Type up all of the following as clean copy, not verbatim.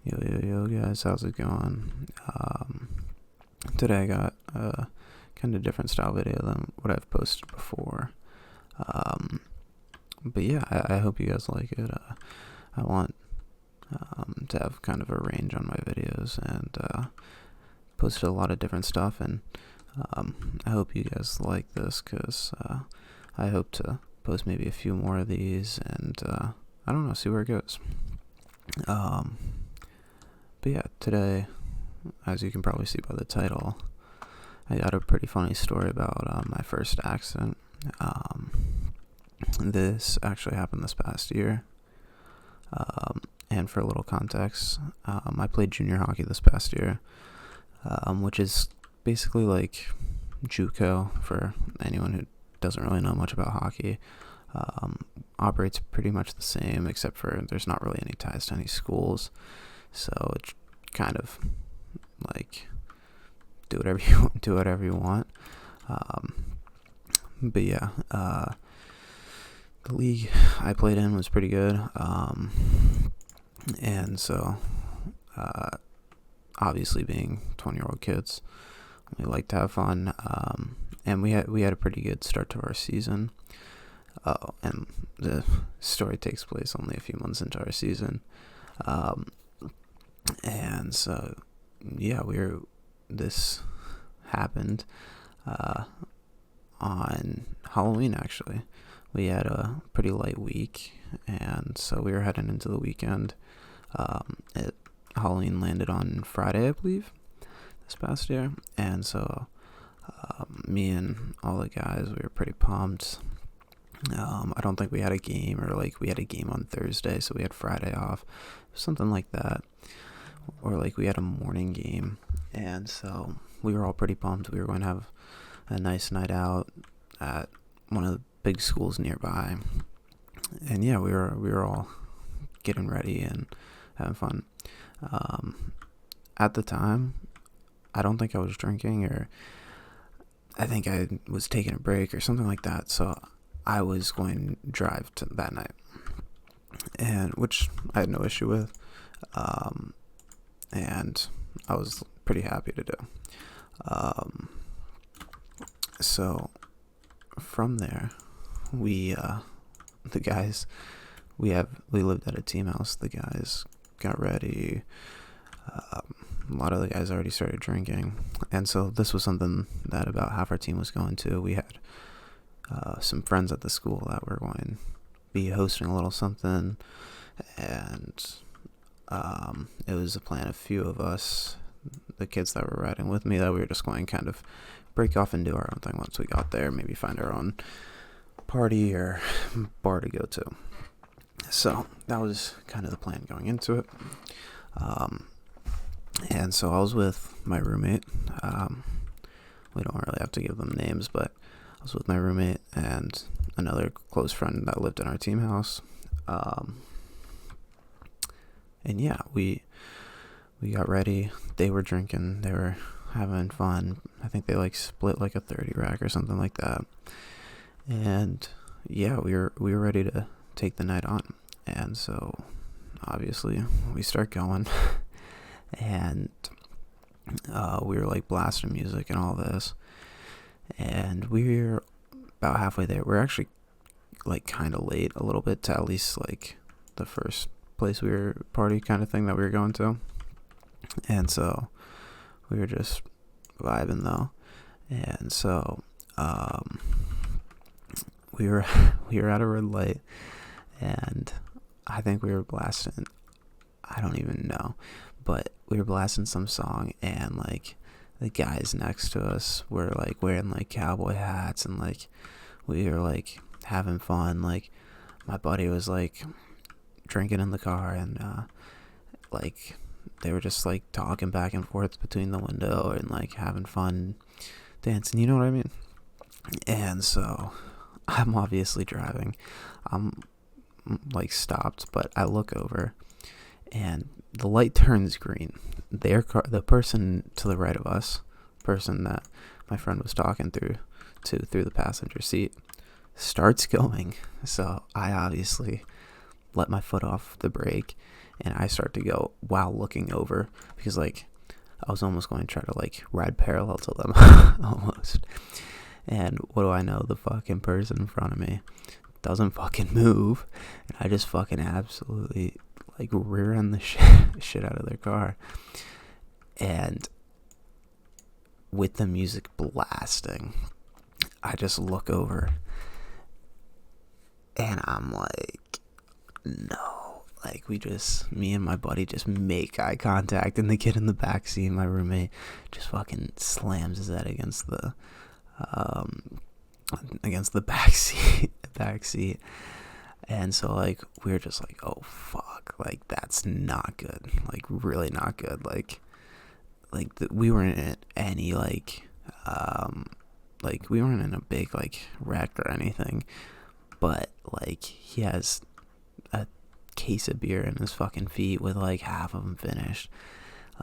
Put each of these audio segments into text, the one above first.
Yo, guys, how's it going? Today I got a kind of different style video than what I've posted before. Um, but yeah, I hope you guys like it. I want to have kind of a range on my videos and posted a lot of different stuff, and I hope you guys like this because I hope to post maybe a few more of these and I don't know, see where it goes. But yeah, today, as you can probably see by the title, I got a pretty funny story about my first accident. This actually happened this past year. And for a little context, I played junior hockey this past year, which is basically like JUCO for anyone who doesn't really know much about hockey. Operates pretty much the same, except for there's not really any ties to any schools. So it's kind of like do whatever you want. But yeah, the league I played in was pretty good. And so obviously being 20-year-old kids, we like to have fun. And we had a pretty good start to our season. And the story takes place only a few months into our season. And so, yeah, this happened on Halloween, actually. We had a pretty light week, and so we were heading into the weekend. Halloween landed on Friday, I believe, this past year. And so me and all the guys, we were pretty pumped. I don't think we had a game, or like we had a game on Thursday, so we had Friday off, something like that, or like we had a morning game. And so we were all pretty pumped. We were going to have a nice night out at one of the big schools nearby. And yeah, we were all getting ready and having fun. At the time, I don't think I was drinking, or I think I was taking a break or something like that. So I was going to drive to that night, and which I had no issue with, and I was pretty happy to do. So from there, we lived at a team house. The guys got ready. A lot of the guys already started drinking, and so this was something that about half our team was going to. We had some friends at the school that were going to be hosting a little something, and it was a plan of a few of us, the kids that were riding with me, that we were just going to kind of break off and do our own thing once we got there, maybe find our own party or bar to go to. So that was kind of the plan going into it. And so I was with my roommate. We don't really have to give them names, but I was with my roommate and another close friend that lived in our team house. And yeah, we got ready. They were drinking. They were having fun. I think they like split like a 30 rack or something like that. And yeah, we were ready to take the night on. And so obviously we start going and we were like blasting music and all this. And we were about halfway there. We're actually like kind of late a little bit to at least like the first place we were party kind of thing that we were going to. And so we were just vibing though. And so we were at a red light, and I think we were blasting, I don't even know, but we were blasting some song, and like the guys next to us were like wearing like cowboy hats, and like we were like having fun. Like my buddy was like drinking in the car, and like they were just like talking back and forth between the window and like having fun dancing, you know what I mean? And so I'm obviously driving. I'm like stopped, but I look over and the light turns green. Their car, the person to the right of us, person that my friend was talking through the passenger seat, starts going. So I obviously let my foot off the brake, and I start to go while looking over, because like I was almost going to try to like ride parallel to them almost. And what do I know? The fucking person in front of me doesn't fucking move, and I just fucking absolutely like rear end the shit out of their car. And with the music blasting, I just look over and I'm like, no. Like, me and my buddy just make eye contact, and the kid in the backseat, my roommate, just fucking slams his head against the back seat. And so like we were just like, oh fuck, like that's not good, like really not good. Like we weren't in any like we weren't in a big like wreck or anything, but like he has a case of beer in his fucking feet with like half of them finished.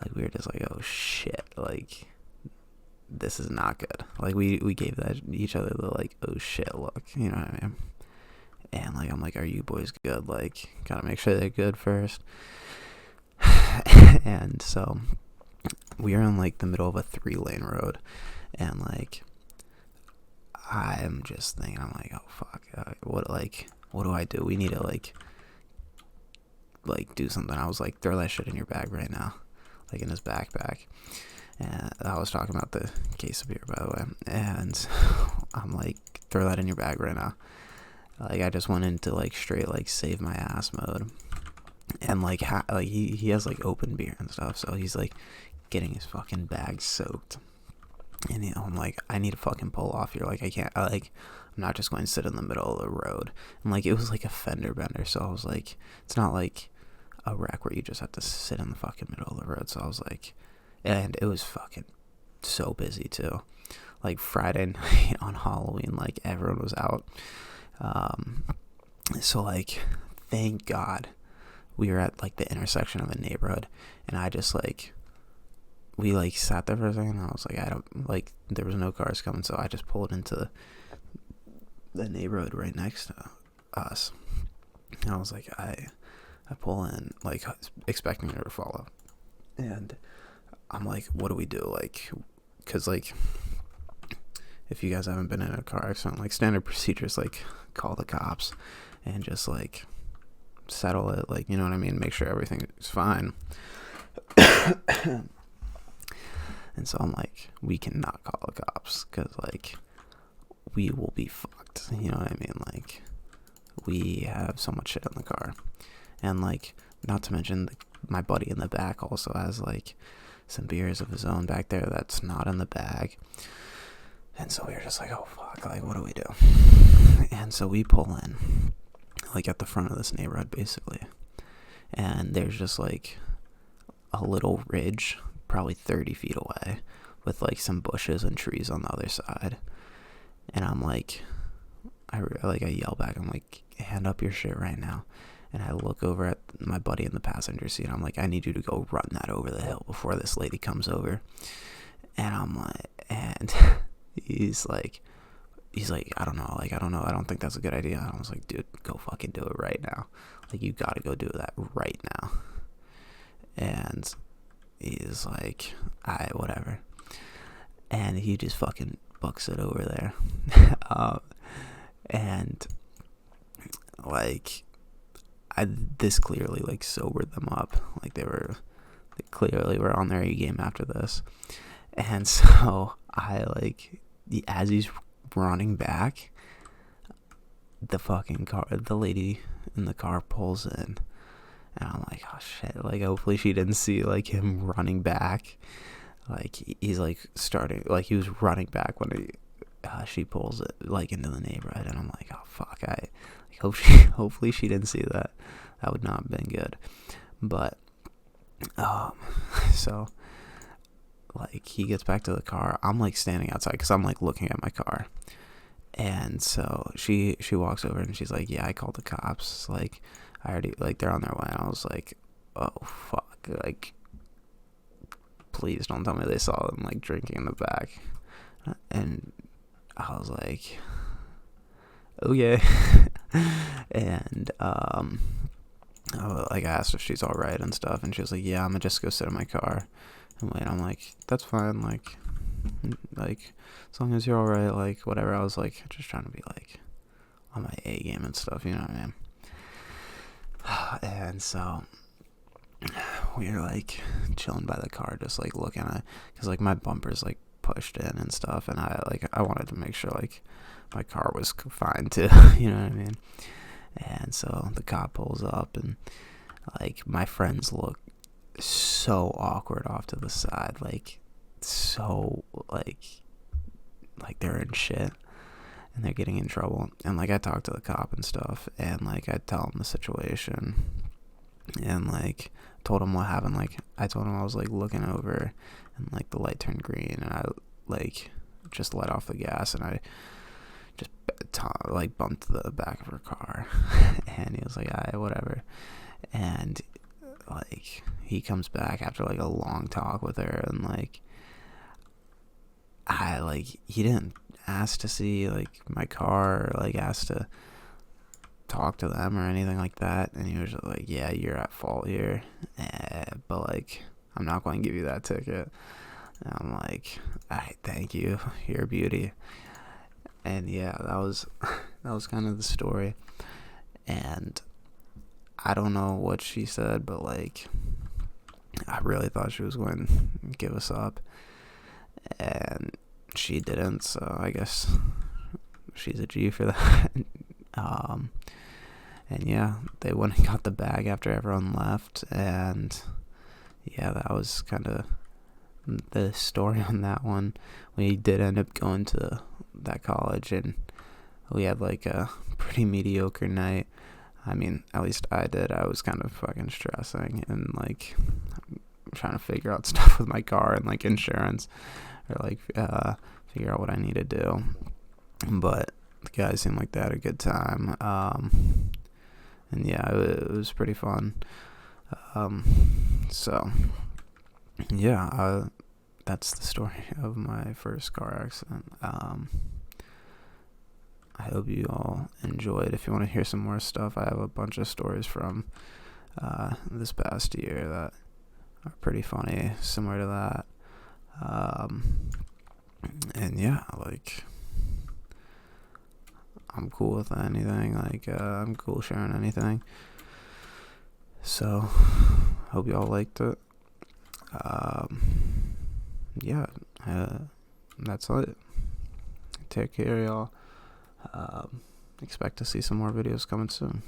Like we were just like, oh shit, like this is not good. Like we gave that each other the like, oh shit look, you know what I mean? And like I'm like, are you boys good? Like gotta make sure they're good first. And so we are in like the middle of a 3-lane road, and like I'm just thinking, I'm like, oh fuck, what do I do? We need to like do something. I was like, throw that shit in your bag right now, like in his backpack. And I was talking about the case of beer, by the way. And I'm like, throw that in your bag right now. Like I just went into like straight like save my ass mode. And like he has like open beer and stuff, so he's like getting his fucking bag soaked. And I'm like, I need to fucking pull off here. Like I can't, I'm not just going to sit in the middle of the road. And like it was like a fender bender, so I was like, it's not like a wreck where you just have to sit in the fucking middle of the road. So I was like, and it was fucking so busy too. Like Friday night on Halloween, like everyone was out. So like, thank God we were at like the intersection of a neighborhood, and I just like, we like sat there for a second, and I was like, I don't, like there was no cars coming, so I just pulled into the neighborhood right next to us. And I was like, I pull in, like expecting her to follow, and I'm like, what do we do? Like, cause like, if you guys haven't been in a car accident, like standard procedures, like call the cops and just like settle it, like, you know what I mean? Make sure everything is fine. And so I'm like, we cannot call the cops, cause like we will be fucked. You know what I mean? Like we have so much shit in the car, and like not to mention my buddy in the back also has like some beers of his own back there that's not in the bag. And so we were just like, oh fuck, like what do we do? And so we pull in like at the front of this neighborhood basically, and there's just like a little ridge probably 30 feet away with like some bushes and trees on the other side. And I'm like, I yell back, I'm like, hand up your shit right now. And I look over at my buddy in the passenger seat. I'm like, I need you to go run that over the hill before this lady comes over. And I'm like, and he's like, I don't know, I don't think that's a good idea. And I was like, dude, go fucking do it right now. Like, you gotta go do that right now. And he's like, alright, whatever. And he just fucking bucks it over there. And like, this clearly like sobered them up. Like they clearly were on their A game after this. And so I like, as he's running back, the fucking car, the lady in the car pulls in, and I'm like, oh shit, like hopefully she didn't see like him running back. Like he's like starting, like he was running back when she pulls it like into the neighborhood, and I'm like, oh fuck, I hopefully she didn't see that. That would not have been good. But so like he gets back to the car. I'm like standing outside because I'm like looking at my car. And so she walks over and she's like, yeah, I called the cops. Like, I already, like, they're on their way. And I was like, oh, fuck. Like, please don't tell me they saw them, like, drinking in the back. And I was like, okay. And like I asked if she's all right and stuff, and she was like, "Yeah, I'm gonna just go sit in my car and wait." I'm like, "That's fine, like as long as you're all right, like whatever." I was like just trying to be like on my A game and stuff, you know what I mean? And so we were like chilling by the car, just like looking at, because like my bumper's like pushed in and stuff, and I wanted to make sure like my car was fine too, you know what I mean? And so the cop pulls up, and like my friends look so awkward off to the side, like so like they're in shit and they're getting in trouble. And like I talked to the cop and stuff, and like I tell him the situation, and like told him what happened. Like I told him I was like looking over, and like the light turned green, and I like just let off the gas, and I just like bumped the back of her car. And he was like, "Alright, whatever." And like he comes back after like a long talk with her, and like he didn't ask to see like my car, or like ask to talk to them or anything like that. And he was just like, "Yeah, you're at fault here, but like I'm not going to give you that ticket." And I'm like, "Alright, thank you, you're a beauty." And yeah, that was that was kind of the story. And I don't know what she said, but like I really thought she was going to give us up, and she didn't. So I guess she's a G for that. And yeah, they went and got the bag after everyone left, and yeah, that was kind of the story on that one. We did end up going to that college, and we had like a pretty mediocre night. I mean, at least I did. I was kind of fucking stressing and like trying to figure out stuff with my car and like insurance, or like figure out what I need to do. But the guys seemed like they had a good time. And yeah, it was pretty fun. So yeah, that's the story of my first car accident. I hope you all enjoyed. If you want to hear some more stuff, I have a bunch of stories from this past year that are pretty funny, similar to that. And yeah, like I'm cool with anything. Like I'm cool sharing anything. So hope y'all liked it. Yeah, that's it. Take care, y'all. Expect to see some more videos coming soon.